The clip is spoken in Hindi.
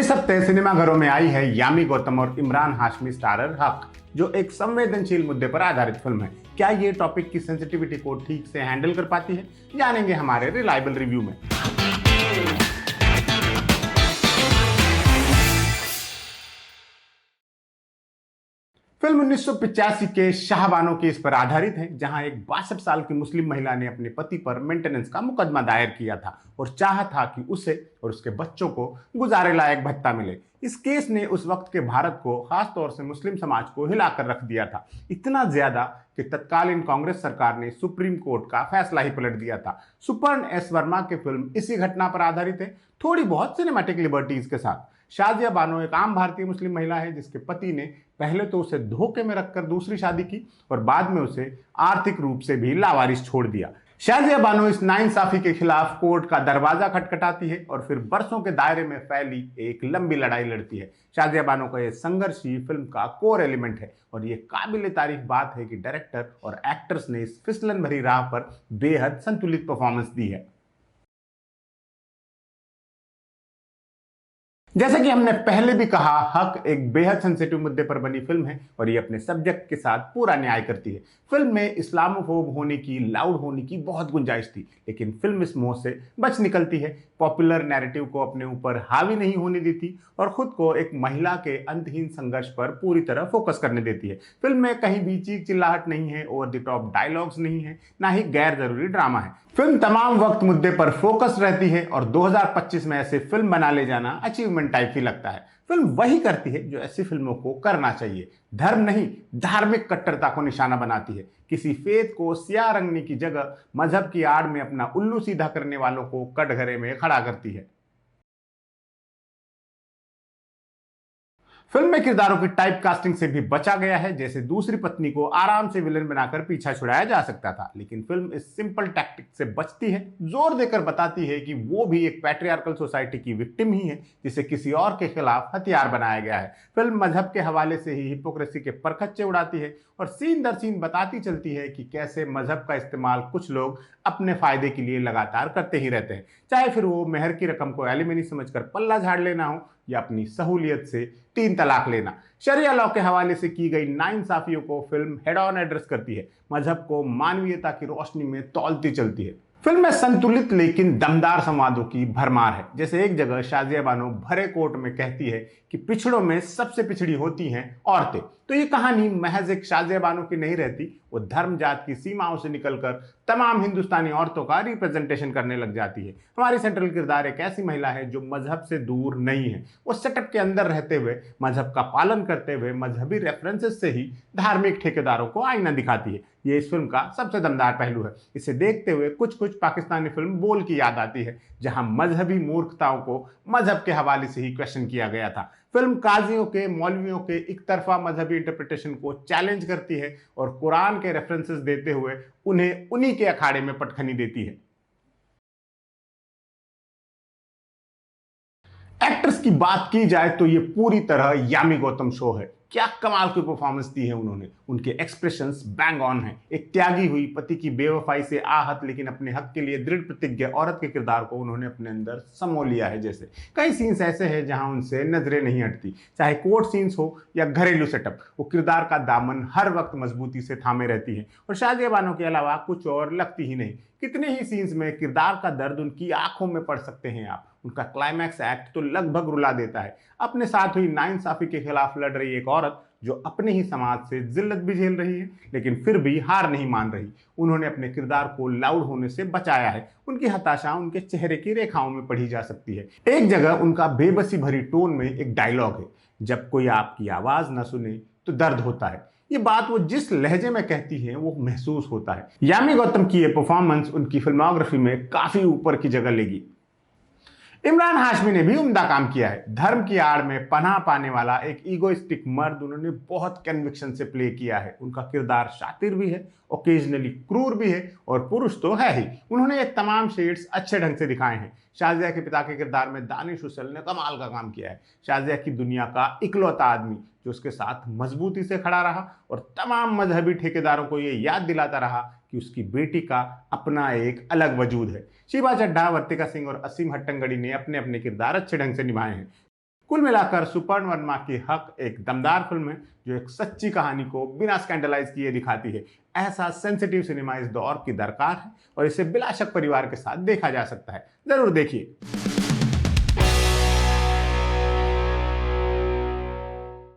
इस हफ्ते सिनेमाघरों में आई है यामी गौतम और इमरान हाशमी स्टारर हक, जो एक संवेदनशील मुद्दे पर आधारित फिल्म है। क्या ये टॉपिक की सेंसिटिविटी को ठीक से हैंडल कर पाती है, जानेंगे हमारे रिलायबल रिव्यू में। फिल्म 1985 के शाहबानो केस पर आधारित है, जहां एक 62 साल की मुस्लिम महिला ने अपने पति पर मेंटेनेंस का मुकदमा दायर किया था और चाहा था कि उसे और उसके बच्चों को गुजारे लायक भत्ता मिले। इस केस ने उस वक्त के भारत को, खासतौर से मुस्लिम समाज को हिलाकर रख दिया था, इतना ज्यादा कि तत्कालीन कांग्रेस सरकार ने सुप्रीम कोर्ट का फैसला ही पलट दिया था। सुपर्ण एस वर्मा की फिल्म इसी घटना पर आधारित है, थोड़ी बहुत सिनेमैटिक लिबर्टीज के साथ। शाजिया बानो एक आम भारतीय मुस्लिम महिला है जिसके पति ने पहले तो उसे धोखे में रखकर दूसरी शादी की और बाद में उसे आर्थिक रूप से भी लावारिस छोड़ दिया। शाजिया बानो इस नाइंसाफी के खिलाफ कोर्ट का दरवाजा खटखटाती है और फिर बरसों के दायरे में फैली एक लंबी लड़ाई लड़ती है। शाजिया बानो का यह संघर्ष ही फिल्म का कोर एलिमेंट है और ये काबिल तारीफ बात है कि डायरेक्टर और एक्टर्स ने इस फिसलन भरी राह पर बेहद संतुलित परफॉर्मेंस दी है। जैसा कि हमने पहले भी कहा, हक एक बेहद सेंसिटिव मुद्दे पर बनी फिल्म है और ये अपने सब्जेक्ट के साथ पूरा न्याय करती है। फिल्म में इस्लामोफोब होने की, लाउड होने की बहुत गुंजाइश थी, लेकिन फिल्म इस मोह से बच निकलती है, पॉपुलर नैरेटिव को अपने ऊपर हावी नहीं होने देती और खुद को एक महिला के अंतहीन संघर्ष पर पूरी तरह फोकस करने देती है। फिल्म में कहीं भी चीख चिल्लाहट नहीं है, ओवर द टॉप डायलॉग्स नहीं है, ना ही गैर जरूरी ड्रामा है। फिल्म तमाम वक्त मुद्दे पर फोकस रहती है और 2025 में ऐसे फिल्म बना ले जाना अचीवमेंट टाइप ही लगता है। फिल्म वही करती है जो ऐसी फिल्मों को करना चाहिए, धर्म नहीं धार्मिक कट्टरता को निशाना बनाती है। किसी फेथ को सियाह रंगने की जगह मजहब की आड़ में अपना उल्लू सीधा करने वालों को कटघरे में खड़ा करती है। फिल्म में किरदारों की टाइप कास्टिंग से भी बचा गया है, जैसे दूसरी पत्नी को आराम से विलेन बनाकर पीछा छुड़ाया जा सकता था, लेकिन फिल्म इस सिंपल टैक्टिक से बचती है, जोर देकर बताती है कि वो भी एक पैट्रियार्कल सोसाइटी की विक्टिम ही है जिसे किसी और के खिलाफ हथियार बनाया गया है। फिल्म मजहब के हवाले से ही हिपोक्रेसी के परखच्चे उड़ाती है और सीन दर सीन बताती चलती है कि कैसे मजहब का इस्तेमाल कुछ लोग अपने फायदे के लिए लगातार करते ही रहते हैं, चाहे फिर वो मेहर की रकम को एलिमनी समझकर पल्ला झाड़ लेना हो या अपनी सहूलियत से 3 तलाक लेना। शरिया लॉ के हवाले से की गई नाइंसाफियों को फिल्म हेड ऑन एड्रेस करती है, मजहब को मानवीयता की रोशनी में तौलती चलती है। फिल्म में संतुलित लेकिन दमदार संवादों की भरमार है। जैसे एक जगह शाजिया बानो भरे कोर्ट में कहती है कि पिछड़ों में सबसे पिछड़ी होती हैं औरतें, तो ये कहानी महज एक शाजिया बानो की नहीं रहती, वो धर्म जात की सीमाओं से निकलकर तमाम हिंदुस्तानी औरतों का रिप्रेजेंटेशन करने लग जाती है। हमारी सेंट्रल किरदार एक ऐसी महिला है जो मजहब से दूर नहीं है, वो सेटअप के अंदर रहते हुए, मजहब का पालन करते हुए, मजहबी रेफरेंसेस से ही धार्मिक ठेकेदारों को आईना दिखाती है। ये इस फिल्म का सबसे दमदार पहलू है। इसे देखते हुए कुछ कुछ पाकिस्तानी फिल्म बोल की याद आती है, जहां मजहबी मूर्खताओं को मजहब के हवाले से ही क्वेश्चन किया गया था। फिल्म काजियों के, मौलवियों के एक तरफा मजहबी इंटरप्रिटेशन को चैलेंज करती है और कुरान के रेफरेंसेस देते हुए उन्हें उन्हीं के अखाड़े में पटखनी देती है। एक्टर्स की बात की जाए तो ये पूरी तरह यामी गौतम शो है। क्या कमाल की परफॉर्मेंस दी है उन्होंने, उनके एक्सप्रेशंस बैंग ऑन हैं। एक त्यागी हुई, पति की बेवफाई से आहत लेकिन अपने हक के लिए दृढ़ प्रतिज्ञ औरत के किरदार को उन्होंने अपने अंदर समो लिया है। जैसे कई सीन्स ऐसे हैं जहां उनसे नजरें नहीं हटती, चाहे कोर्ट सीन्स हो या घरेलू सेटअप, वो किरदार का दामन हर वक्त मजबूती से थामे रहती है और शाजिया बानो के अलावा कुछ और लगती ही नहीं। कितने ही सीन्स में किरदार का दर्द उनकी आंखों में पढ़ सकते हैं आप। उनका क्लाइमैक्स एक्ट तो लगभग रुला देता है। अपने साथ हुई नाइंसाफी के खिलाफ लड़ रही एक औरत जो अपने ही समाज से जिल्लत भी झेल रही है, लेकिन फिर भी हार नहीं मान रही। उन्होंने अपने किरदार को लाउड होने से बचाया है। उनकी हताशा उनके चेहरे की रेखाओं में पढ़ी जा सकती है। एक जगह उनका बेबसी भरी टोन में एक डायलॉग है, जब कोई आपकी आवाज न सुने तो दर्द होता है। ये बात वो जिस लहजे में कहती है वो महसूस होता है। यामी गौतम की ये परफॉर्मेंस उनकी फिल्मोग्राफी में काफी ऊपर की जगह लेगी। इमरान हाशमी ने भी उम्दा काम किया है। धर्म की आड़ में पनाह पाने वाला एक ईगोइस्टिक मर्द उन्होंने बहुत कन्विक्शन से प्ले किया है। उनका किरदार शातिर भी है, ओकेजनली क्रूर भी है और पुरुष तो है ही। उन्होंने ये तमाम शेड्स अच्छे ढंग से दिखाए हैं। शाजिया के पिता के किरदार में दानिश हुसैन ने कमाल का काम किया है। शाजिया की दुनिया का इकलौता आदमी जो उसके साथ मजबूती से खड़ा रहा और तमाम मजहबी ठेकेदारों को ये याद दिलाता रहा कि उसकी बेटी का अपना एक अलग वजूद है। शिवा चड्ढा, वर्तिका सिंह और असीम हट्टंगड़ी ने अपने अपने किरदार अच्छे ढंग से निभाए हैं। कुल मिलाकर सुपर्ण वर्मा की हक एक दमदार फिल्म है जो एक सच्ची कहानी को बिना स्कैंडलाइज किए दिखाती है। ऐसा सेंसिटिव सिनेमा इस दौर की दरकार है और इसे बिलाशक परिवार के साथ देखा जा सकता है। जरूर देखिए।